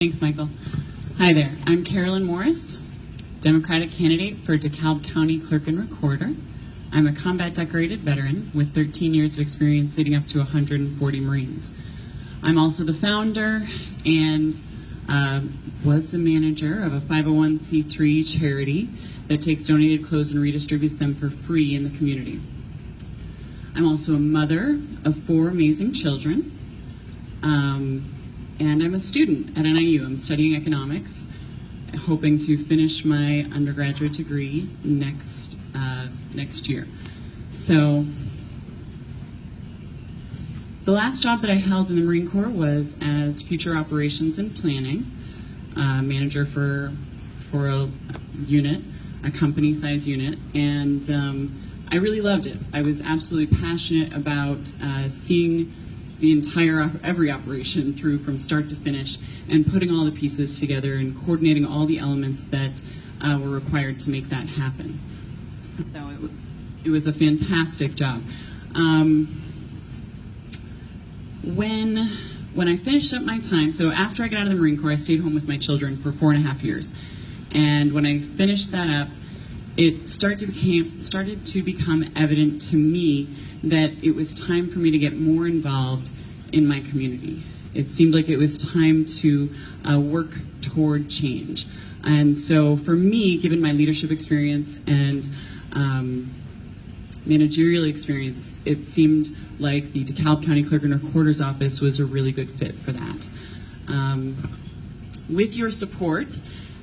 Thanks, Michael. Hi there. I'm Carolyn Morris, Democratic candidate for DeKalb County Clerk and Recorder. I'm a combat decorated veteran with 13 years of experience leading up to 140 Marines. I'm also the founder and was the manager of a 501c3 charity that takes donated clothes and redistributes them for free in the community. I'm also a mother of 4 amazing children. And I'm a student at NIU. I'm studying economics, hoping to finish my undergraduate degree next year. So the last job that I held in the Marine Corps was as future operations and planning manager for a unit, a company size unit, and I really loved it. I was absolutely passionate about seeing the every operation through from start to finish and putting all the pieces together and coordinating all the elements that were required to make that happen. So it was a fantastic job. When I finished up my time, so after I got out of the Marine Corps, I stayed home with my children for 4.5 years. And when I finished that up, it started to become evident to me that it was time for me to get more involved in my community. It seemed like it was time to work toward change. And so for me, given my leadership experience and managerial experience, it seemed like the DeKalb County Clerk and Recorder's Office was a really good fit for that. With your support,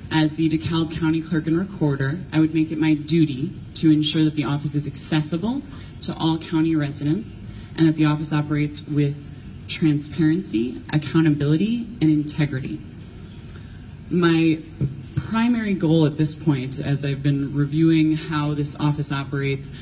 as the DeKalb County Clerk and Recorder, I would make it my duty to ensure that the office is accessible to all county residents and that the office operates with transparency, accountability, and integrity. My primary goal at this point, as I've been reviewing how this office operates,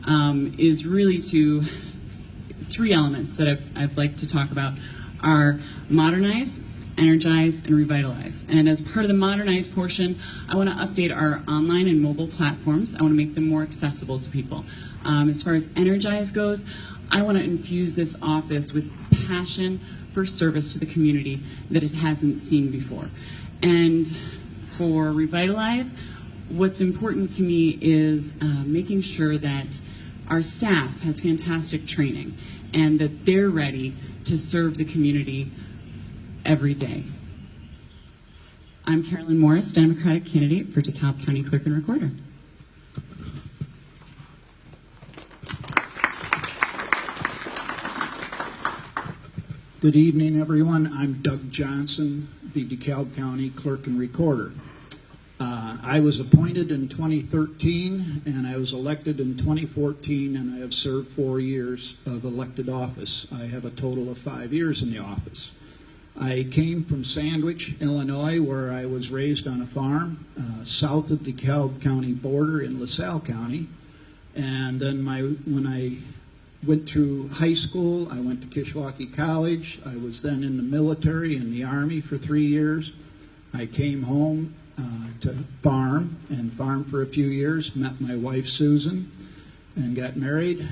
is really to 3 elements that I'd like to talk about are modernize, energize, and revitalize. And as part of the modernize portion, I want to update our online and mobile platforms. I want to make them more accessible to people. As far as energize goes, I want to infuse this office with passion for service to the community that it hasn't seen before. And for revitalize, what's important to me is making sure that our staff has fantastic training and that they're ready to serve the community every day. I'm Carolyn Morris, Democratic candidate for DeKalb County Clerk and Recorder. Good evening, everyone. I'm Doug Johnson, the DeKalb County Clerk and Recorder. I was appointed in 2013 and I was elected in 2014, and I have served 4 years of elected office. I have a total of 5 years in the office. I came from Sandwich, Illinois, where I was raised on a farm south of the DeKalb County border in LaSalle County. And then when I went through high school, I went to Kishwaukee College. I was then in the military, in the Army for 3 years. I came home to farm for a few years, met my wife Susan, and got married.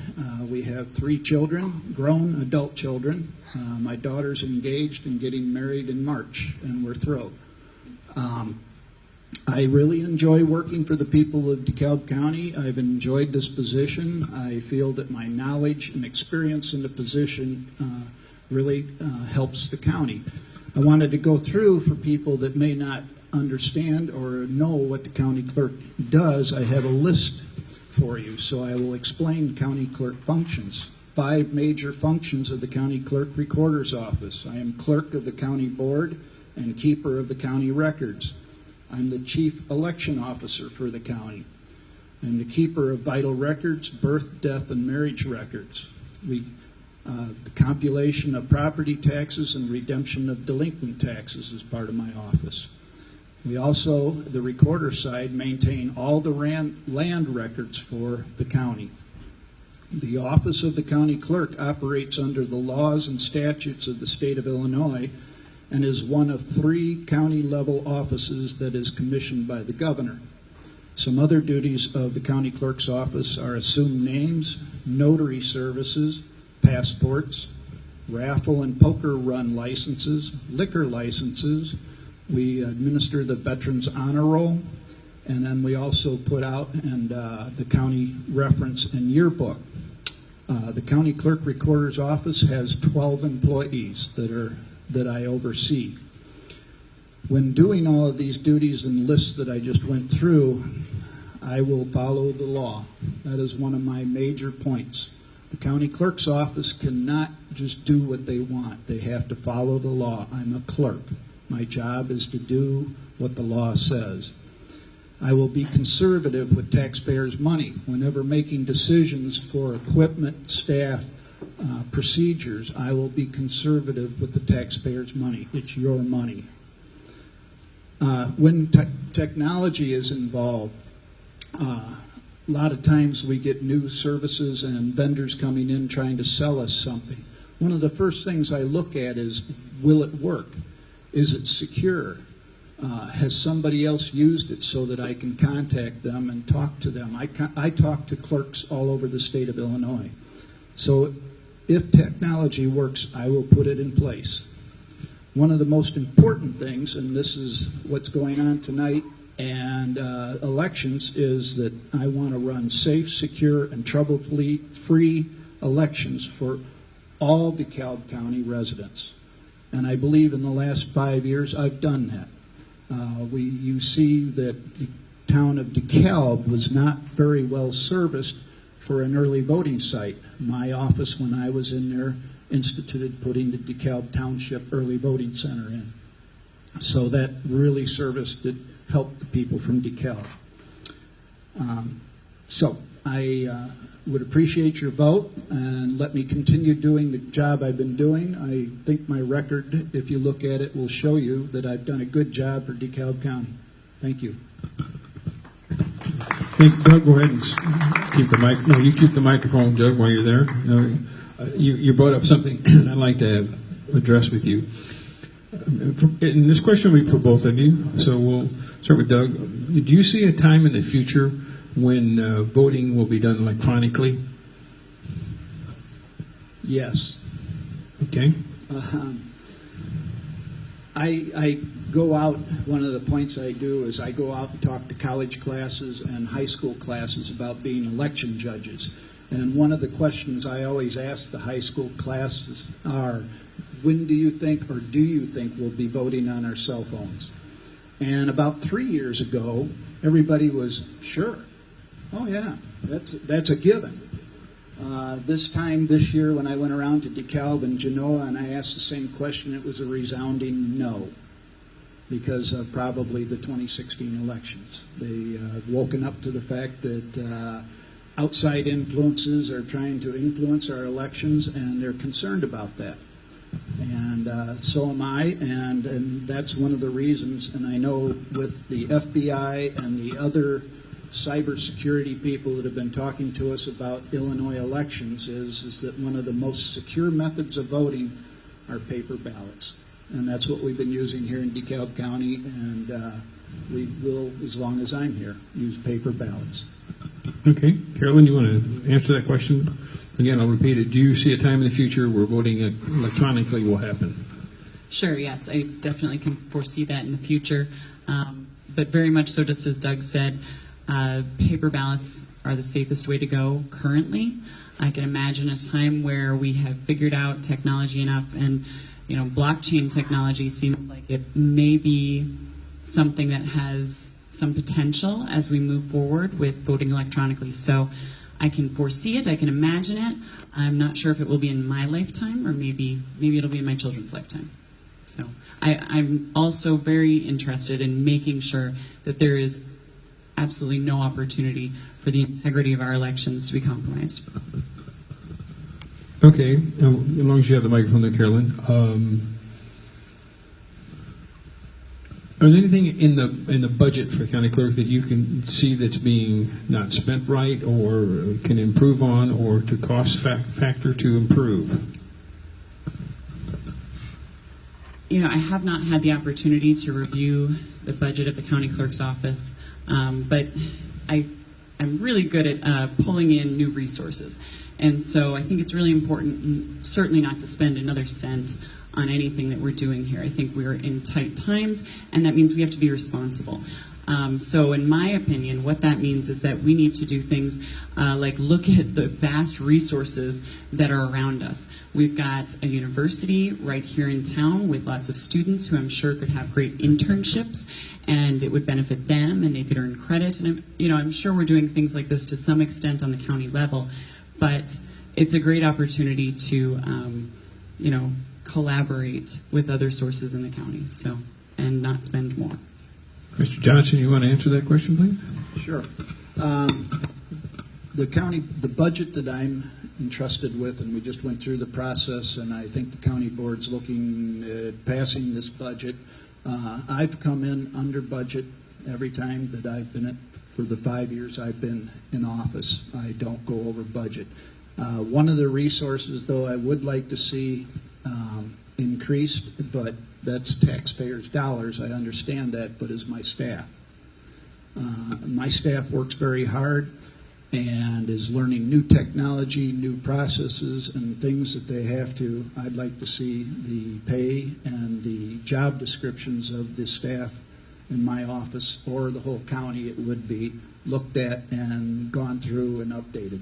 We have 3 children, grown adult children. My daughter's engaged and getting married in March, and we're thrilled. I really enjoy working for the people of DeKalb County. I've enjoyed this position. I feel that my knowledge and experience in the position really helps the county. I wanted to go through, for people that may not understand or know what the county clerk does, I have a list for you. So I will explain county clerk functions. 5 major functions of the county clerk recorder's office. I am clerk of the county board and keeper of the county records. I'm the chief election officer for the county. I'm the keeper of vital records, birth, death, and marriage records. The compilation of property taxes and redemption of delinquent taxes is part of my office. We also, the recorder side, maintain all the land records for the county. The office of the county clerk operates under the laws and statutes of the state of Illinois and is one of 3 county-level offices that is commissioned by the governor. Some other duties of the county clerk's office are assumed names, notary services, passports, raffle and poker run licenses, liquor licenses, We administer the Veterans Honor Roll, and then we also put out the county reference and yearbook. The county clerk recorder's office has 12 employees that I oversee. When doing all of these duties and lists that I just went through, I will follow the law. That is one of my major points. The county clerk's office cannot just do what they want. They have to follow the law. I'm a clerk. My job is to do what the law says. I will be conservative with taxpayers' money. Whenever making decisions for equipment, staff, procedures, I will be conservative with the taxpayers' money. It's your money. When technology is involved, a lot of times we get new services and vendors coming in trying to sell us something. One of the first things I look at is, will it work? Is it secure? Has somebody else used it so that I can contact them and talk to them? I talk to clerks all over the state of Illinois. So if technology works, I will put it in place. One of the most important things, and this is what's going on tonight and elections, is that I want to run safe, secure, and trouble-free elections for all DeKalb County residents. And I believe in the last 5 years I've done that. You see that the town of DeKalb was not very well serviced for an early voting site. My office, when I was in there, instituted putting the DeKalb Township Early Voting Center in. So that really helped the people from DeKalb. So I would appreciate your vote and let me continue doing the job I've been doing. I think my record, if you look at it, will show you that I've done a good job for DeKalb County. Thank you. Hey, Doug, go ahead and keep the mic. No, you keep the microphone, Doug, while you're there. You brought up something I'd like to address with you. And this question will be for both of you, so we'll start with Doug. Do you see a time in the future when voting will be done electronically? Yes. Okay. I go out, one of the points I do is I go out and talk to college classes and high school classes about being election judges. And one of the questions I always ask the high school classes are, when do you think, or do you think we'll be voting on our cell phones? And about 3 years ago, everybody was sure. Oh yeah, that's a given. This year when I went around to DeKalb and Genoa and I asked the same question, it was a resounding no, because of probably the 2016 elections. They woken up to the fact that outside influences are trying to influence our elections, and they're concerned about that. And so am I, and that's one of the reasons, and I know with the FBI and the other cybersecurity people that have been talking to us about Illinois elections is that one of the most secure methods of voting are paper ballots. And that's what we've been using here in DeKalb County, and we will, as long as I'm here, use paper ballots. Okay. Carolyn, you want to answer that question? Again, I'll repeat it. Do you see a time in the future where voting electronically will happen? Sure, yes. I definitely can foresee that in the future. But very much so, just as Doug said, paper ballots are the safest way to go currently. I can imagine a time where we have figured out technology enough, and blockchain technology seems like it may be something that has some potential as we move forward with voting electronically. So I can foresee it, I can imagine it. I'm not sure if it will be in my lifetime, or maybe it'll be in my children's lifetime. So I'm also very interested in making sure that there is absolutely no opportunity for the integrity of our elections to be compromised. Okay, now, as long as you have the microphone there, Carolyn. Are there anything in the budget for county clerk that you can see that's being not spent right, or can improve on, or to cost factor to improve? I have not had the opportunity to review the budget of the county clerk's office, but I'm really good at pulling in new resources. And so I think it's really important, certainly not to spend another cent on anything that we're doing here. I think we're in tight times, and that means we have to be responsible. So in my opinion, what that means is that we need to do things like look at the vast resources that are around us. We've got a university right here in town with lots of students who I'm sure could have great internships, and it would benefit them, and they could earn credit. And I'm sure we're doing things like this to some extent on the county level, but it's a great opportunity to collaborate with other sources in the county, and not spend more. Mr. Johnson, you want to answer that question, please? Sure. The budget that I'm entrusted with, and we just went through the process, and I think the county board's looking at passing this budget. I've come in under budget every time that I've been for the 5 years I've been in office. I don't go over budget. One of the resources, though, I would like to see increased, but that's taxpayers' dollars. I understand that, but is my staff. My staff works very hard and is learning new technology, new processes, and things that they have to. I'd like to see the pay and the job descriptions of the staff in my office or the whole county, it would be looked at and gone through and updated.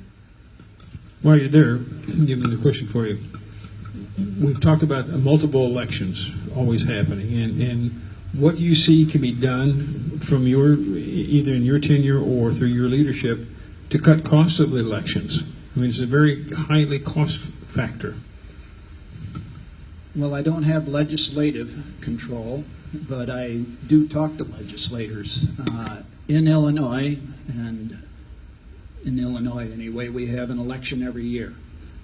While you're there, give me the question for you. We've talked about multiple elections always happening, and what do you see can be done from either in your tenure or through your leadership to cut costs of the elections? I mean, it's a very highly cost factor. Well, I don't have legislative control, but I do talk to legislators. In Illinois, and in Illinois anyway, we have an election every year.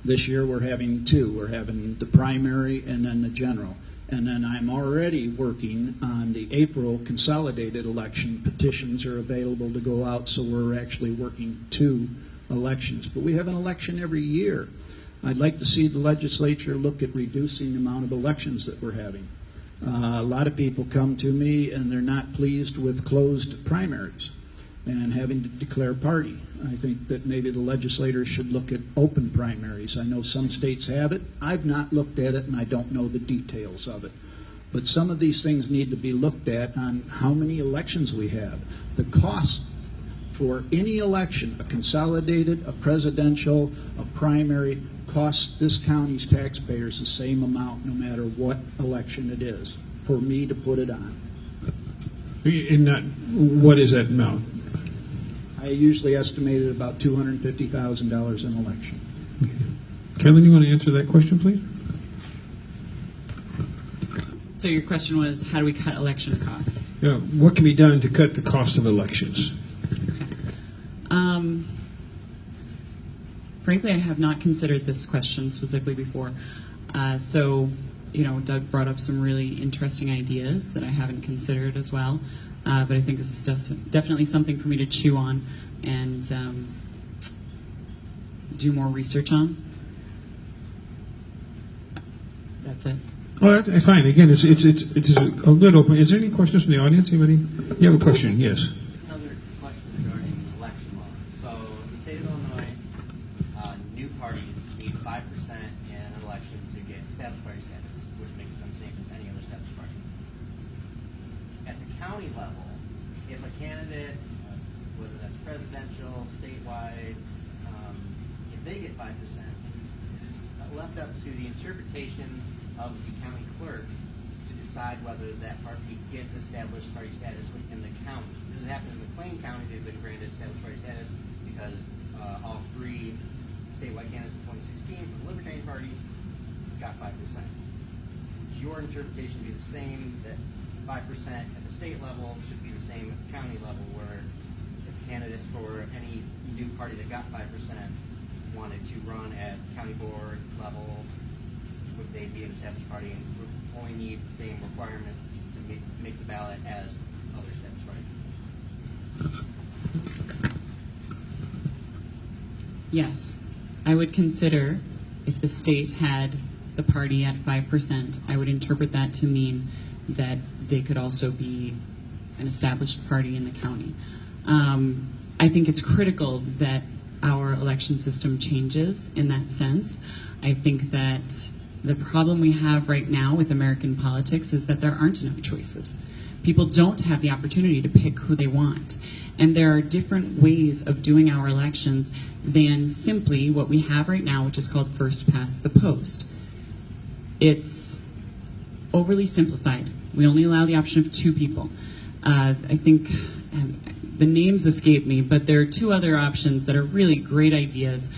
This year we're having two. We're having the primary and then the general. And then I'm already working on the April consolidated election. Petitions are available to go out, so we're actually working 2 elections. But we have an election every year. I'd like to see the legislature look at reducing the amount of elections that we're having. A lot of people come to me and they're not pleased with closed primaries and having to declare party. I think that maybe the legislators should look at open primaries. I know some states have it. I've not looked at it, and I don't know the details of it. But some of these things need to be looked at on how many elections we have. The cost for any election, a consolidated, a presidential, a primary, costs this county's taxpayers the same amount no matter what election it is for me to put it on. What is that amount? I usually estimated about $250,000 an election. Okay. Carolyn, you want to answer that question, please? So your question was, how do we cut election costs? Yeah, what can be done to cut the cost of elections? Frankly, I have not considered this question specifically before. Doug brought up some really interesting ideas that I haven't considered as well. But I think this is definitely something for me to chew on and do more research on. That's it. Well, that's fine. Again, it's a good open. Is there any questions from the audience? Anybody? You have a question? Yes. Another question regarding election law. So, in the state of Illinois, new parties need 5% in an election to get established party status, which makes them same as any other established party. At the county level, if a candidate, whether that's presidential, statewide, if they get 5%, it's left up to the interpretation of the county clerk to decide whether that party gets established party status within the county. This has happened in McLean County. They've been granted established party status because all 3 statewide candidates in 2016 from the Libertarian Party got 5%. Should your interpretation be the same, that 5% at the state level should be the same at the county level, where if candidates for any new party that got 5% wanted to run at county board level, would they be an established party and would only need the same requirements to make the ballot as other established parties? Yes. I would consider if the state had the party at 5%, I would interpret that to mean that they could also be an established party in the county. I think it's critical that our election system changes in that sense. I think that The problem we have right now with American politics is that there aren't enough choices. People don't have the opportunity to pick who they want. And there are different ways of doing our elections than simply what we have right now, which is called first past the post. It's overly simplified. We only allow the option of 2 people. I think the names escape me, but there are 2 other options that are really great ideas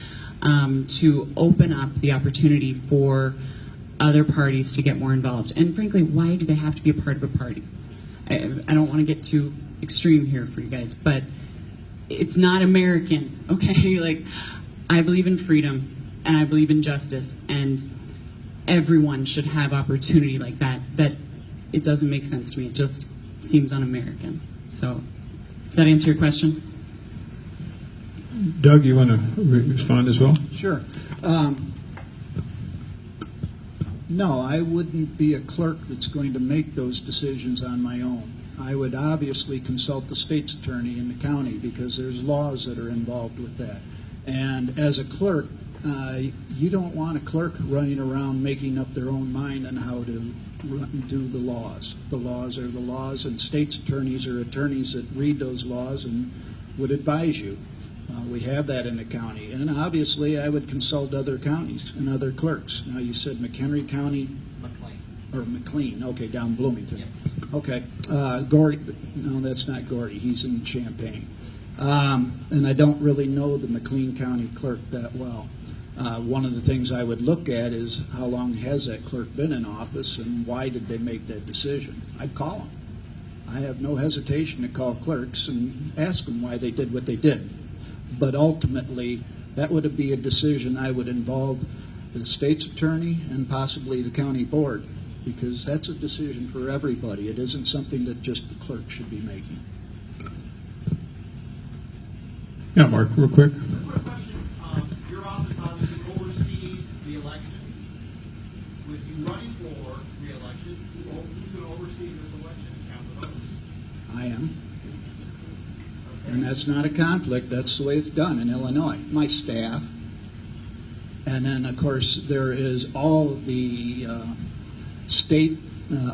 to open up the opportunity for other parties to get more involved. And frankly, why do they have to be a part of a party? I don't want to get too extreme here for you guys, but it's not American, okay? Like, I believe in freedom and I believe in justice, and everyone should have opportunity like that. That it doesn't make sense to me. It just seems un-American. So, does that answer your question? Doug, you want to respond as well? Sure. No, I wouldn't be a clerk that's going to make those decisions on my own. I would obviously consult the state's attorney in the county because there's laws that are involved with that. And as a clerk, you don't want a clerk running around making up their own mind on how to do the laws. The laws are the laws, and state's attorneys are attorneys that read those laws and would advise you. We have that in the county. And obviously, I would consult other counties and other clerks. Now, you said McHenry County? McLean. Or McLean, okay, down Bloomington. Yep. Okay. Gordy, no, that's not Gordy. He's in Champaign. And I don't really know the McLean County clerk that well. One of the things I would look at is how long has that clerk been in office and why did they make that decision? I'd call them. I have no hesitation to call clerks and ask them why they did what they did. But ultimately, that would be a decision I would involve the state's attorney and possibly the county board, because that's a decision for everybody. It isn't something that just the clerk should be making. Yeah, Mark, real quick. Quick question. Your office obviously oversees the election. With you running for re-election, who's going to oversee this election and count the votes? I am. And that's not a conflict. That's the way it's done in Illinois. My staff. And then, of course, there is all the state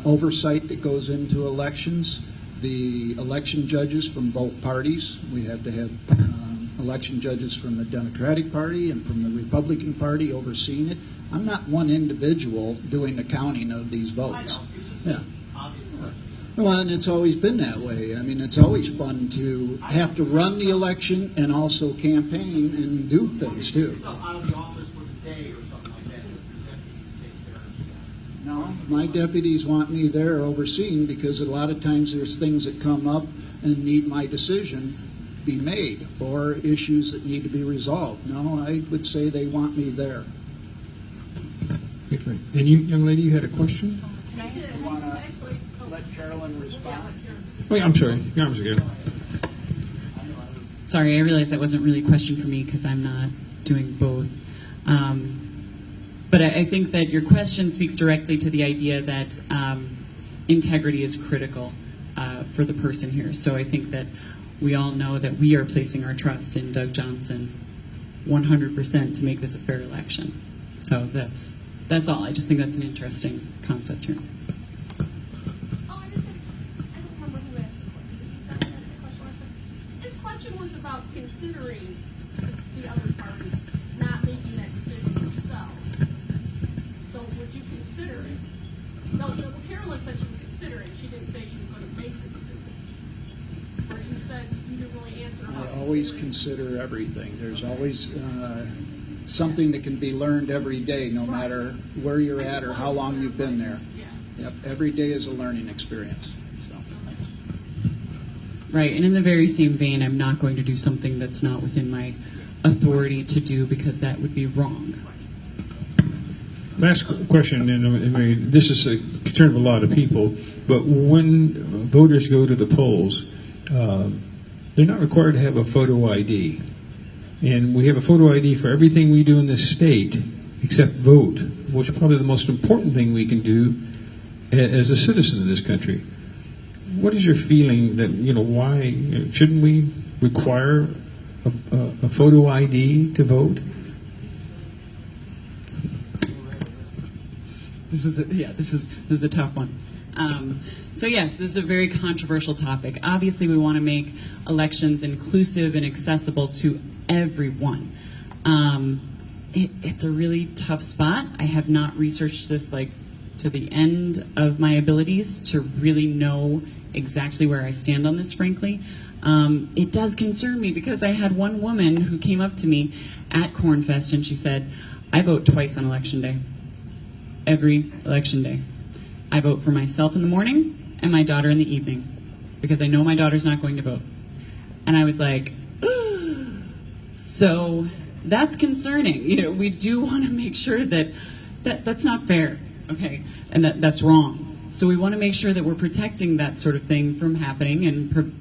oversight that goes into elections. The election judges from both parties. We have to have election judges from the Democratic Party and from the Republican Party overseeing it. I'm not one individual doing the counting of these votes. I know. It's just Yeah. an obvious question. Well, and it's always been that way. I mean, it's always fun to have to run the election and also campaign and do things, too. Yourself out of the office for the day or something like that, let your deputies take care of that. No, my deputies want me there overseeing because a lot of times there's things that come up and need my decision be made or issues that need to be resolved. No, I would say they want me there. Okay, great. And you, young lady, you had a question? I did. Actually, Let Carolyn respond. Wait, I'm sorry. Your arms again. Sorry, I realized that wasn't really a question for me because I'm not doing both. But I think that your question speaks directly to the idea that integrity is critical for the person here. So I think that we all know that we are placing our trust in Doug Johnson 100% to make this a fair election. So that's all. I just think that's an interesting concept here. I don't remember who asked the question. Did you ask the question last time? This question was about considering the other parties, not making that decision yourself. So would you consider it? No, Carolyn said she would consider it. She didn't say she was going to make the decision. Or you said you didn't really answer about I always considering. consider everything. There's always something that can be learned every day, no matter where you're at or how long you've been there. Yeah. Yep, every day is a learning experience. So. Right, and in the very same vein, I'm not going to do something that's not within my authority to do because that would be wrong. Last question, and I mean, this is a concern of a lot of people, but when voters go to the polls, they're not required to have a photo ID. And we have a photo ID for everything we do in this state except vote, which is probably the most important thing we can do as a citizen of this country. What is your feeling that, why shouldn't we require a photo ID to vote? This is a tough one. So yes, this is a very controversial topic. Obviously, we want to make elections inclusive and accessible to everyone. It's a really tough spot. I have not researched this like to the end of my abilities to really know exactly where I stand on this, frankly. It does concern me because I had one woman who came up to me at Cornfest and she said, I vote twice on election day. Every election day. I vote for myself in the morning and my daughter in the evening because I know my daughter's not going to vote. And I was like, so that's concerning. You know, we do want to make sure that that's not fair, okay, and that's wrong. So we want to make sure that we're protecting that sort of thing from happening and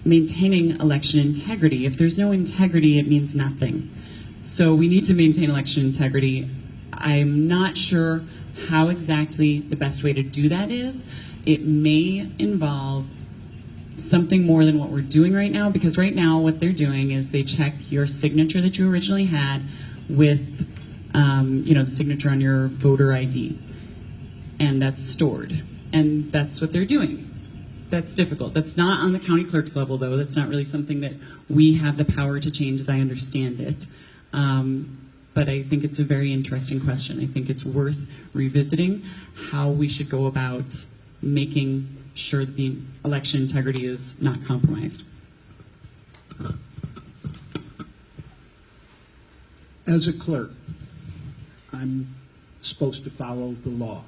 maintaining election integrity. If there's no integrity, it means nothing. So we need to maintain election integrity. I'm not sure how exactly the best way to do that is. It may involve something more than what we're doing right now, because right now what they're doing is they check your signature that you originally had with the signature on your voter ID, and that's stored, and that's what they're doing. That's difficult. That's not on the county clerk's level, though. That's not really something that we have the power to change, as I understand it. But I think it's a very interesting question. I think it's worth revisiting how we should go about making sure that the election integrity is not compromised. As a clerk, I'm supposed to follow the law.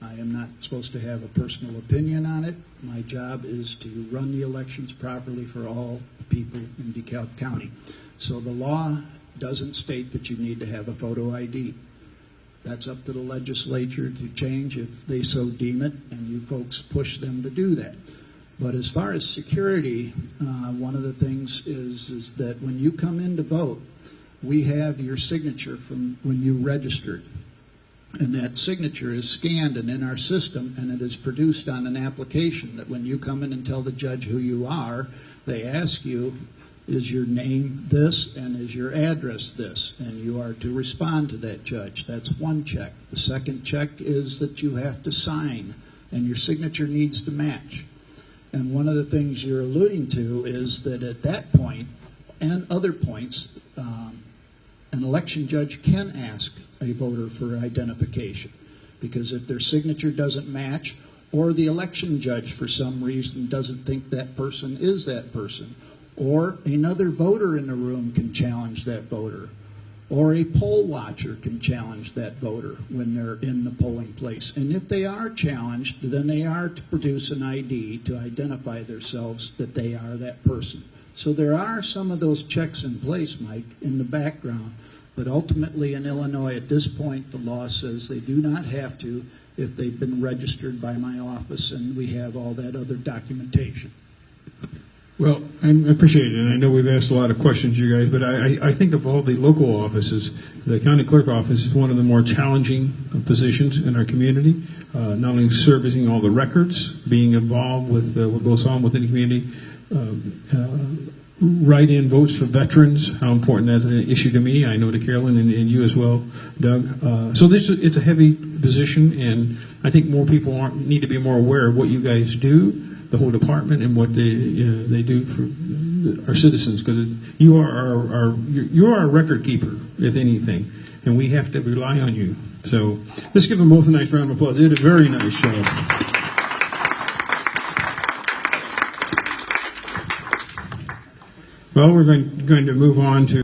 I am not supposed to have a personal opinion on it. My job is to run the elections properly for all people in DeKalb County. So the law doesn't state that you need to have a photo ID. That's up to the legislature to change if they so deem it, and you folks push them to do that. But as far as security, one of the things is that when you come in to vote, we have your signature from when you registered. And that signature is scanned and in our system, and it is produced on an application that when you come in and tell the judge who you are, they ask you, is your name this and is your address this? And you are to respond to that judge. That's one check. The second check is that you have to sign, and your signature needs to match. And one of the things you're alluding to is that at that point and other points, an election judge can ask a voter for identification, because if their signature doesn't match, or the election judge for some reason doesn't think that person is that person, or another voter in the room can challenge that voter, or a poll watcher can challenge that voter when they're in the polling place. And if they are challenged, then they are to produce an ID to identify themselves that they are that person. So there are some of those checks in place, Mike, in the background. But ultimately in Illinois at this point, the law says they do not have to if they've been registered by my office and we have all that other documentation. Well, I appreciate it, and I know we've asked a lot of questions, you guys, but I think of all the local offices, the county clerk office is one of the more challenging positions in our community, not only servicing all the records, being involved with what goes on within the community, write-in votes for veterans, how important that's an issue to me. I know to Carolyn and you as well, Doug. So it's a heavy position, and I think more people need to be more aware of what you guys do, the whole department, and what they do for our citizens, because you are our record keeper, if anything, and we have to rely on you. So let's give them both a nice round of applause. They did a very nice job. Well, we're going to move on to